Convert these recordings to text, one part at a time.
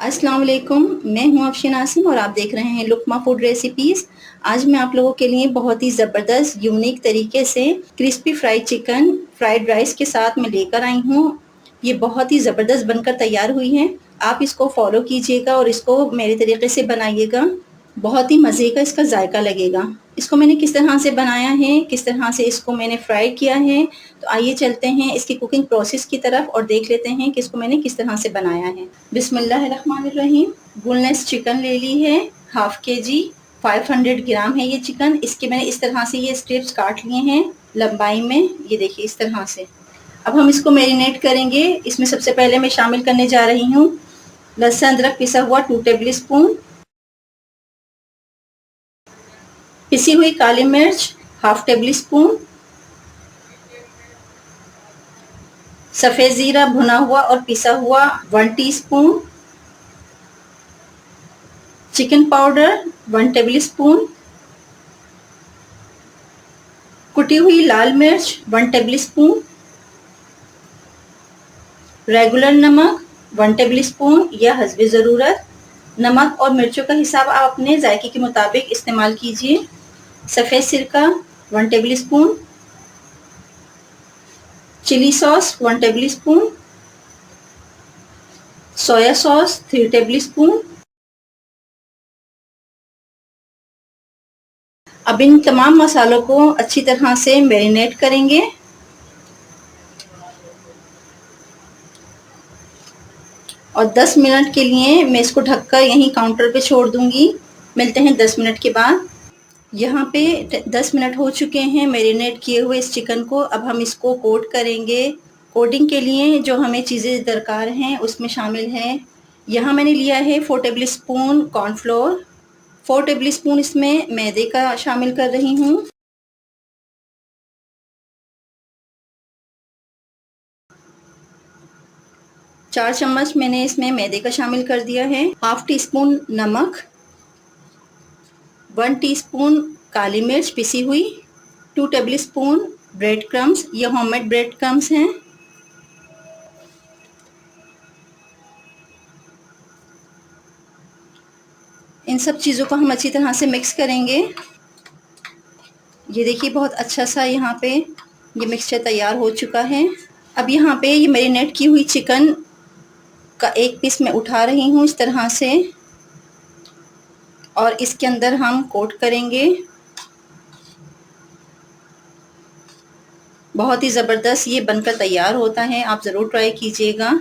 अस्सलाम वालेकुम। मैं हूं अफशीन आसिम और आप देख रहे हैं लुकमा फूड रेसिपीज़। आज मैं आप लोगों के लिए बहुत ही ज़बरदस्त यूनिक तरीके से crispy fried chicken fried rice के साथ मैं लेकर आई हूं। ये बहुत ही ज़बरदस्त बनकर तैयार हुई है। आप इसको फॉलो कीजिएगा और इसको मेरे तरीके से बनाइएगा। बहुत ही मज़े का इसका जायका लगेगा। इसको मैंने किस तरह से बनाया है, किस तरह से इसको मैंने फ्राई किया है, तो आइए चलते हैं इसकी कुकिंग प्रोसेस की तरफ और देख लेते हैं कि इसको मैंने किस तरह से बनाया है। बिस्मिल्लाहिर्रहमानिर्रहीम। बोनलेस चिकन ले ली है, हाफ के जी, 500 ग्राम है ये चिकन। इसके मैंने इस तरह से ये स्ट्रिप्स काट लिए हैं लंबाई में, ये देखिए इस तरह से। अब हम इसको मैरिनेट करेंगे। इसमें सबसे पहले मैं शामिल करने जा रही हूँ लहसुन अदरक पिसा हुआ 2 टेबल स्पून, पिसी हुई काली मिर्च हाफ टेबल स्पून, सफेद जीरा भुना हुआ और पिसा हुआ 1 teaspoon, chicken powder 1 table spoon, कुटी हुई लाल मिर्च 1 टेबल स्पून, रेगुलर नमक 1 टेबल स्पून या हस्बे ज़रूरत। नमक और मिर्चों का हिसाब आप अपने जायके के मुताबिक इस्तेमाल कीजिए। सफ़ेद सिरका 1 tablespoon, chilli sauce 1 tablespoon, soya sauce 3 tablespoon. अब इन तमाम मसालों को अच्छी तरह से मैरिनेट करेंगे। और 10 मिनट के लिए मैं इसको ढककर यहीं काउंटर पे छोड़ दूंगी। मिलते हैं 10 मिनट के बाद। यहाँ पे 10 मिनट हो चुके हैं मैरिनेट किए हुए इस चिकन को। अब हम इसको कोट करेंगे। कोटिंग के लिए जो हमें चीज़ें दरकार हैं उसमें शामिल है, यहाँ मैंने लिया है 4 table spoon cornflour, 4 table spoon इसमें मैदे का शामिल कर रही हूँ, 4 चम्मच मैंने इसमें मैदे का शामिल कर दिया है। हाफ टी स्पून नमक, 1 टीस्पून काली मिर्च पिसी हुई, 2 टेबल स्पून ब्रेड क्रम्स, ये होममेड ब्रेड क्रम्स हैं। इन सब चीज़ों को हम अच्छी तरह से मिक्स करेंगे। ये देखिए बहुत अच्छा सा यहाँ पे ये मिक्सचर तैयार हो चुका है। अब यहाँ पे ये मैरिनेट की हुई चिकन का एक पीस मैं उठा रही हूँ इस तरह से, और इसके अंदर हम कोट करेंगे। बहुत ही ज़बरदस्त ये बनकर तैयार होता है, आप ज़रूर ट्राई कीजिएगा।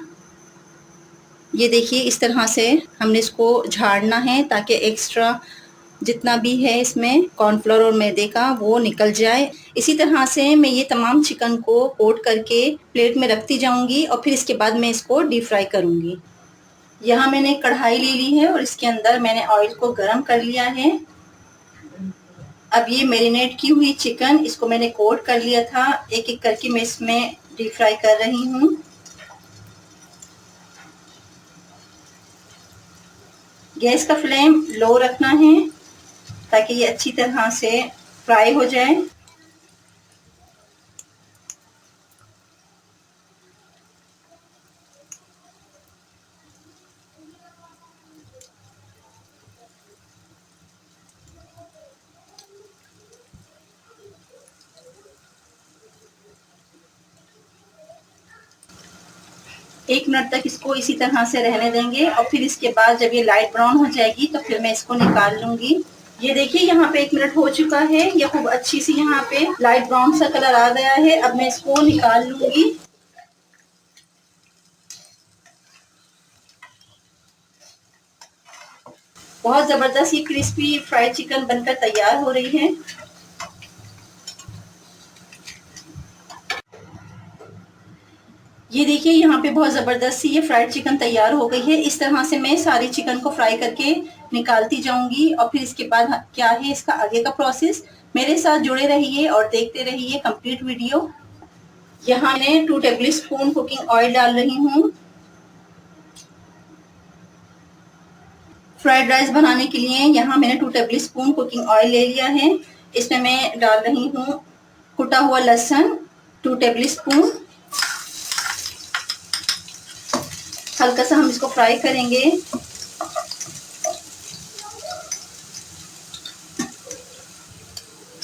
ये देखिए इस तरह से हमने इसको झाड़ना है ताकि एक्स्ट्रा जितना भी है इसमें कॉर्नफ्लोर और मैदे का वो निकल जाए। इसी तरह से मैं ये तमाम चिकन को कोट करके प्लेट में रखती जाऊंगी और फिर इसके बाद मैं इसको डीप फ्राई करूंगी। यहाँ मैंने कढ़ाई ले ली है और इसके अंदर मैंने ऑयल को गरम कर लिया है। अब ये मैरिनेट की हुई चिकन इसको मैंने कोट कर लिया था, एक एक करके मैं इसमें डीप फ्राई कर रही हूँ। गैस का फ्लेम लो रखना है ताकि ये अच्छी तरह से फ्राई हो जाए। एक मिनट तक इसको इसी तरह से रहने देंगे और फिर इसके बाद जब ये लाइट ब्राउन हो जाएगी तो फिर मैं इसको निकाल लूंगी। ये देखिए यहाँ पे 1 मिनट हो चुका है, ये खूब अच्छी सी यहाँ पे लाइट ब्राउन सा कलर आ गया है। अब मैं इसको निकाल लूंगी। बहुत जबरदस्त ये क्रिस्पी फ्राइड चिकन बनकर तैयार हो रही है। ये देखिए यहाँ पे बहुत ज़बरदस्त सी ये फ्राइड चिकन तैयार हो गई है। इस तरह से मैं सारी चिकन को फ्राई करके निकालती जाऊंगी और फिर इसके बाद क्या है इसका आगे का प्रोसेस। मेरे साथ जुड़े रहिए और देखते रहिए कंप्लीट वीडियो। यहाँ मैं 2 टेबल स्पून कुकिंग ऑयल डाल रही हूँ। फ्राइड राइस बनाने के लिए यहाँ मैंने 2 टेबल स्पून कुकिंग ऑयल ले लिया है। इसमें मैं डाल रही हूँ कुटा हुआ लहसुन 2 टेबल स्पून। हल्का सा हम इसको फ्राई करेंगे।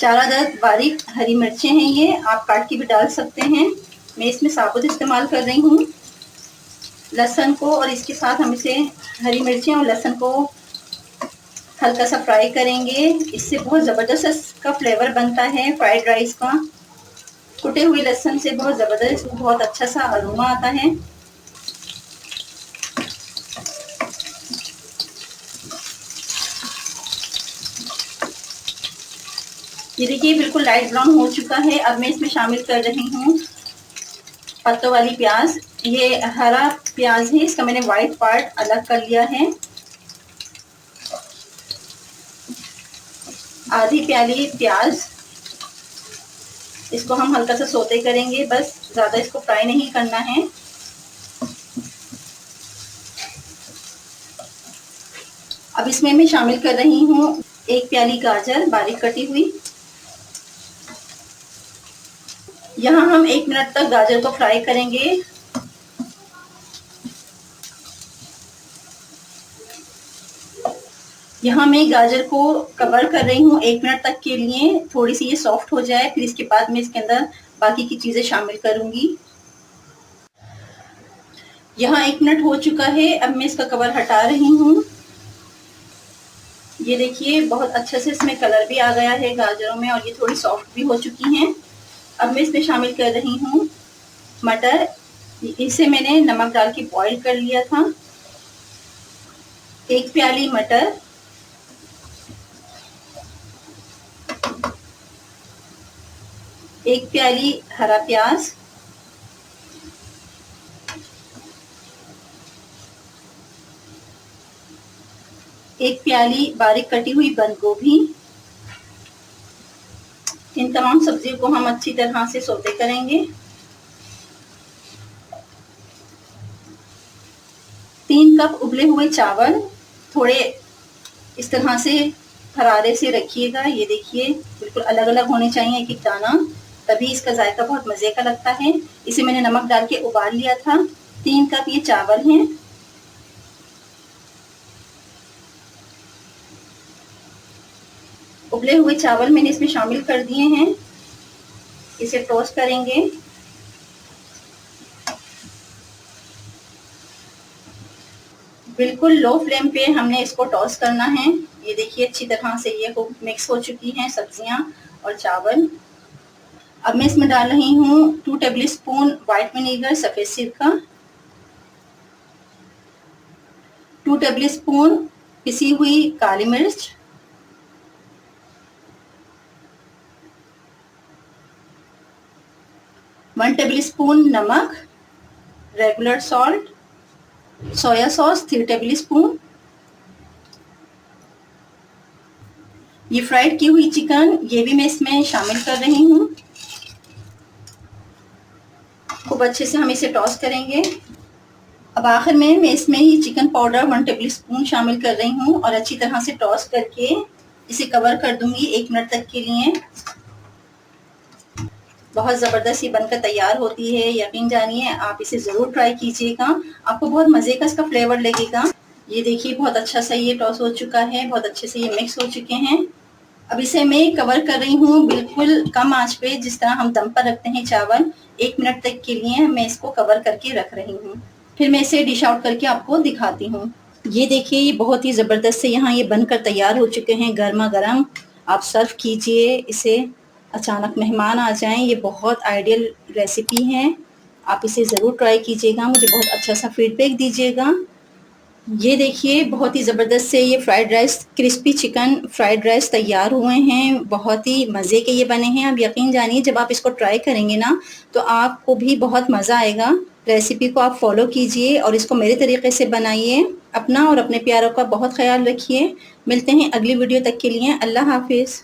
4 अदद बारीक हरी मिर्चें हैं, ये आप काट के भी डाल सकते हैं। मैं इसमें साबुत इस्तेमाल कर रही हूँ। लहसुन को और इसके साथ हम इसे हरी मिर्चें और लहसुन को हल्का सा फ्राई करेंगे। इससे बहुत ज़बरदस्त इसका फ्लेवर बनता है फ्राइड राइस का। कुटे हुए लहसुन से बहुत ज़बरदस्त, बहुत अच्छा सा अरोमा आता है। ये देखिए बिल्कुल लाइट ब्राउन हो चुका है। अब मैं इसमें शामिल कर रही हूँ पत्तों वाली प्याज। ये हरा प्याज है, इसका मैंने व्हाइट पार्ट अलग कर लिया है। आधी प्याली प्याज, इसको हम हल्का सा सोते करेंगे, बस ज़्यादा इसको फ्राई नहीं करना है। अब इसमें मैं शामिल कर रही हूँ 1 प्याली गाजर बारीक कटी हुई। यहाँ हम 1 मिनट तक गाजर को फ्राई करेंगे। यहाँ मैं गाजर को कवर कर रही हूँ 1 मिनट तक के लिए, थोड़ी सी ये सॉफ्ट हो जाए, फिर इसके बाद मैं इसके अंदर बाकी की चीज़ें शामिल करूँगी। यहाँ 1 मिनट हो चुका है, अब मैं इसका कवर हटा रही हूँ। ये देखिए बहुत अच्छे से इसमें कलर भी आ गया है गाजरों में, और ये थोड़ी सॉफ्ट भी हो चुकी हैं। अब मैं इसमें शामिल कर रही हूँ मटर। इसे मैंने नमक डाल के बॉईल कर लिया था। 1 प्याली मटर, 1 प्याली हरा प्याज, 1 प्याली बारीक कटी हुई बंद गोभी। इन तमाम सब्जियों को हम अच्छी तरह से सौते करेंगे। 3 कप उबले हुए चावल, थोड़े इस तरह से हरारे से रखिएगा। ये देखिए बिल्कुल अलग अलग होने चाहिए एक एक दाना, तभी इसका जायका बहुत मज़े का लगता है। इसे मैंने नमक डाल के उबाल लिया था। 3 कप ये चावल हैं। उबले हुए चावल मैंने इसमें शामिल कर दिए हैं। इसे टोस्ट करेंगे। बिल्कुल लो फ्लेम पे हमने इसको टॉस करना है। ये देखिए अच्छी तरह से ये मिक्स हो चुकी हैं सब्जियां और चावल। अब मैं इसमें डाल रही हूँ 2 टेबल स्पून व्हाइट विनेगर सफ़ेद सिरका, 2 टेबल स्पून पिसी हुई काली मिर्च, 1 टेबल स्पून नमक, रेगुलर सॉल्ट, सोया सॉस 3 टेबल स्पून। ये फ्राइड की हुई चिकन, ये भी मैं इसमें शामिल कर रही हूँ। खूब अच्छे से हम इसे टॉस करेंगे। अब आखिर में मैं इसमें ही चिकन पाउडर 1 टेबल स्पून शामिल कर रही हूँ और अच्छी तरह से टॉस करके इसे कवर कर दूंगी 1 मिनट तक के लिए। बहुत ज़बरदस्त ये बनकर तैयार होती है। यकीन जानिए आप इसे ज़रूर ट्राई कीजिएगा, आपको बहुत मज़े का इसका फ्लेवर लगेगा। ये देखिए बहुत अच्छा सा ये टॉस हो चुका है, बहुत अच्छे से ये मिक्स हो चुके हैं। अब इसे मैं कवर कर रही हूँ बिल्कुल कम आंच पे, जिस तरह हम दम पर रखते हैं चावल। 1 मिनट तक के लिए मैं इसको कवर करके रख रही हूँ। फिर मैं इसे डिश आउट करके आपको दिखाती हूँ। ये देखिए ये बहुत ही ज़बरदस्त से यहाँ ये बनकर तैयार हो चुके हैं गर्मा गर्म। आप सर्व कीजिए इसे, अचानक मेहमान आ जाएं। ये बहुत आइडियल रेसिपी है, आप इसे ज़रूर ट्राई कीजिएगा, मुझे बहुत अच्छा सा फीडबैक दीजिएगा। ये देखिए बहुत ही ज़बरदस्त से ये fried rice, crispy chicken fried rice तैयार हुए हैं। बहुत ही मज़े के ये बने हैं। अब यकीन जानिए जब आप इसको ट्राई करेंगे ना तो आपको भी बहुत मज़ा आएगा। रेसिपी को आप फॉलो कीजिए और इसको मेरे तरीके से बनाइए। अपना और अपने प्यारों का बहुत ख्याल रखिए। मिलते हैं अगली वीडियो तक के लिए। अल्लाह हाफिज़।